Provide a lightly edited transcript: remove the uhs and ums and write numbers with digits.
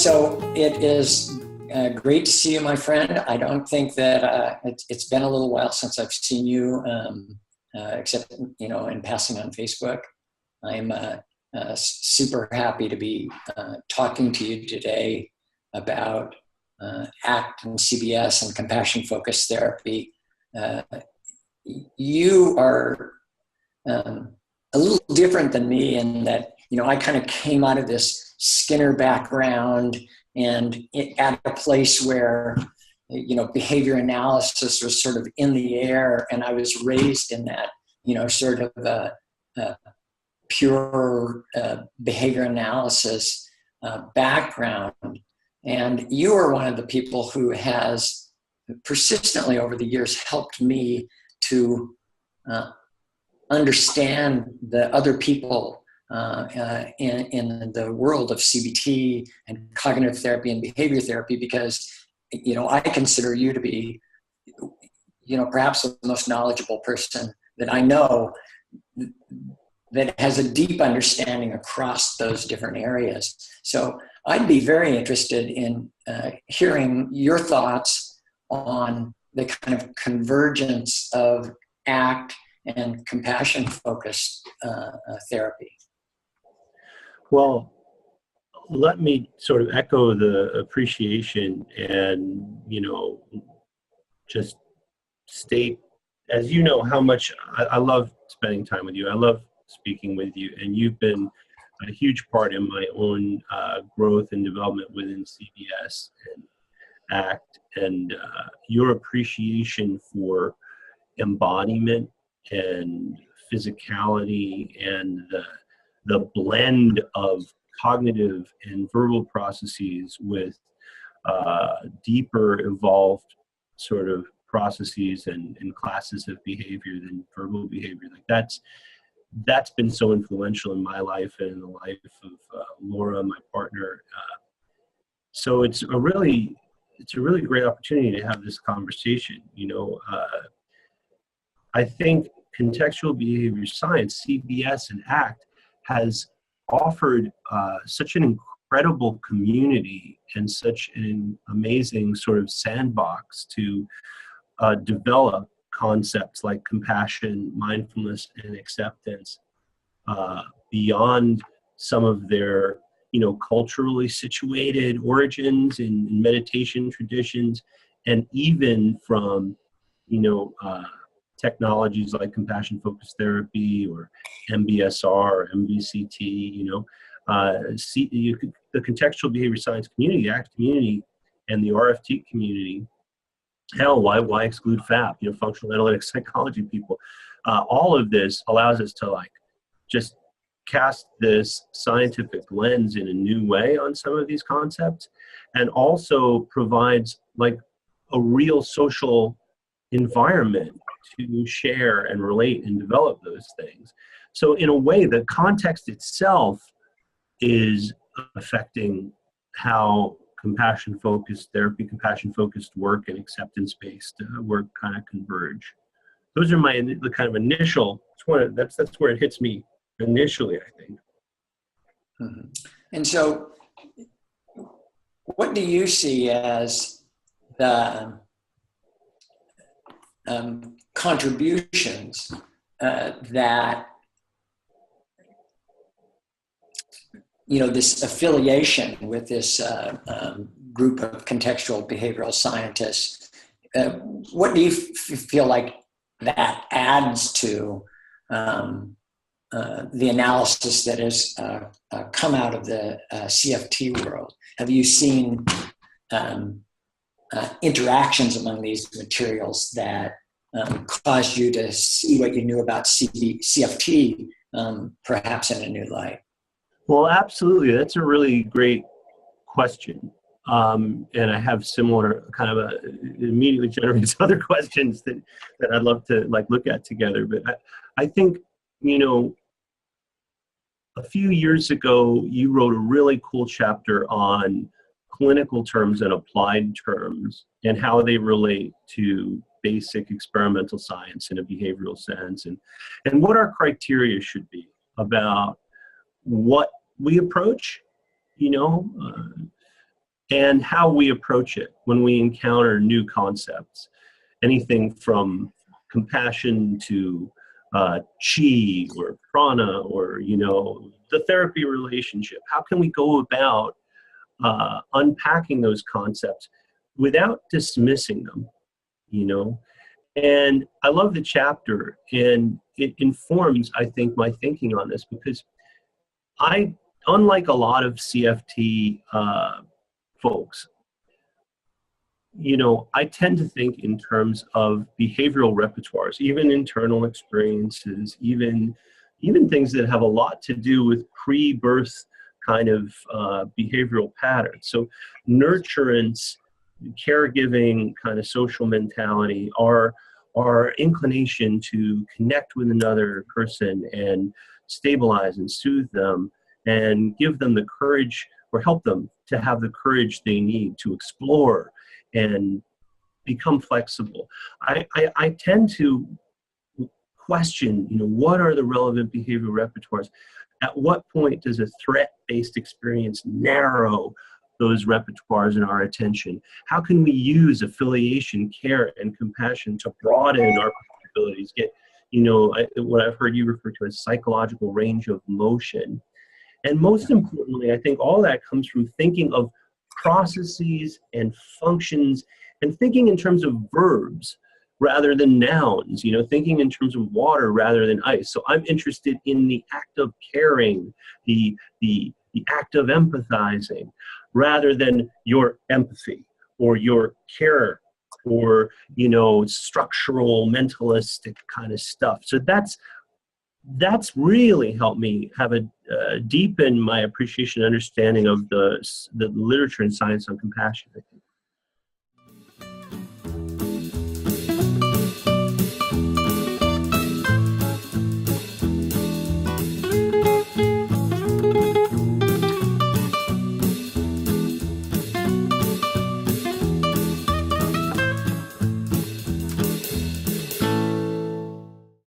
So it is great to see you, my friend. I don't think that it's been a little while since I've seen you, except in passing on Facebook. I'm super happy to be talking to you today about ACT and CBS and compassion-focused therapy. You are a little different than me in that, I kind of came out of this Skinner background and at a place where, behavior analysis was sort of in the air, and I was raised in that, sort of pure behavior analysis background. And you are one of the people who has persistently over the years helped me to understand the other people in the world of CBT and cognitive therapy and behavior therapy, because, I consider you to be, perhaps the most knowledgeable person that I know that has a deep understanding across those different areas. So I'd be very interested in hearing your thoughts on the kind of convergence of ACT and compassion-focused therapy. Well, let me sort of echo the appreciation and, just state, as you know, how much I love spending time with you. I love speaking with you, and you've been a huge part in my own growth and development within CBS and ACT, and your appreciation for embodiment and physicality and the blend of cognitive and verbal processes with deeper evolved sort of processes and classes of behavior than verbal behavior. Like that's been so influential in my life and in the life of Laura, my partner. So it's a really great opportunity to have this conversation. I think contextual behavior science, CBS and ACT, has offered such an incredible community and such an amazing sort of sandbox to develop concepts like compassion, mindfulness, and acceptance beyond some of their, culturally situated origins in meditation traditions, and even from, technologies like compassion-focused therapy or MBSR or MBCT, the contextual behavior science community, the ACT community, and the RFT community. Hell, why exclude FAP? Functional analytic psychology people. All of this allows us to just cast this scientific lens in a new way on some of these concepts, and also provides a real social environment to share and relate and develop those things. So in a way, the context itself is affecting how compassion-focused therapy, compassion-focused work, and acceptance-based work kind of converge. Those are the kind of initial. That's where it hits me initially, I think. Mm-hmm. And so, what do you see as the contributions that this affiliation with this group of contextual behavioral scientists, what do you feel like that adds to the analysis that has come out of the CFT world? Have you seen interactions among these materials that caused you to see what you knew about CFT perhaps in a new light? Well, absolutely. That's a really great question. And I have similar kind of immediately generates other questions that I'd love to look at together. But I think, a few years ago, you wrote a really cool chapter on clinical terms and applied terms and how they relate to basic experimental science in a behavioral sense, and what our criteria should be about what we approach, and how we approach it when we encounter new concepts. Anything from compassion to chi or prana, or, you know, the therapy relationship. How can we go about unpacking those concepts without dismissing them, you know? And I love the chapter, and it informs, I think, my thinking on this, because unlike a lot of CFT folks, you know, I tend to think in terms of behavioral repertoires, even internal experiences, even things that have a lot to do with pre-birth kind of behavioral patterns. So nurturance, caregiving, kind of social mentality, our inclination to connect with another person and stabilize and soothe them and give them the courage, or help them to have the courage they need to explore and become flexible. I tend to question, you know, what are the relevant behavioral repertoires? At what point does a threat-based experience narrow those repertoires in our attention? How can we use affiliation, care, and compassion to broaden our possibilities, get, you know, what I've heard you refer to as psychological range of motion? And most importantly, I think all that comes from thinking of processes and functions, and thinking in terms of verbs rather than nouns, you know, thinking in terms of water rather than ice. So I'm interested in the act of caring, the act of empathizing, rather than your empathy or your care or, you know, structural mentalistic kind of stuff. So that's really helped me have deepen my appreciation and understanding of the literature and science on compassion.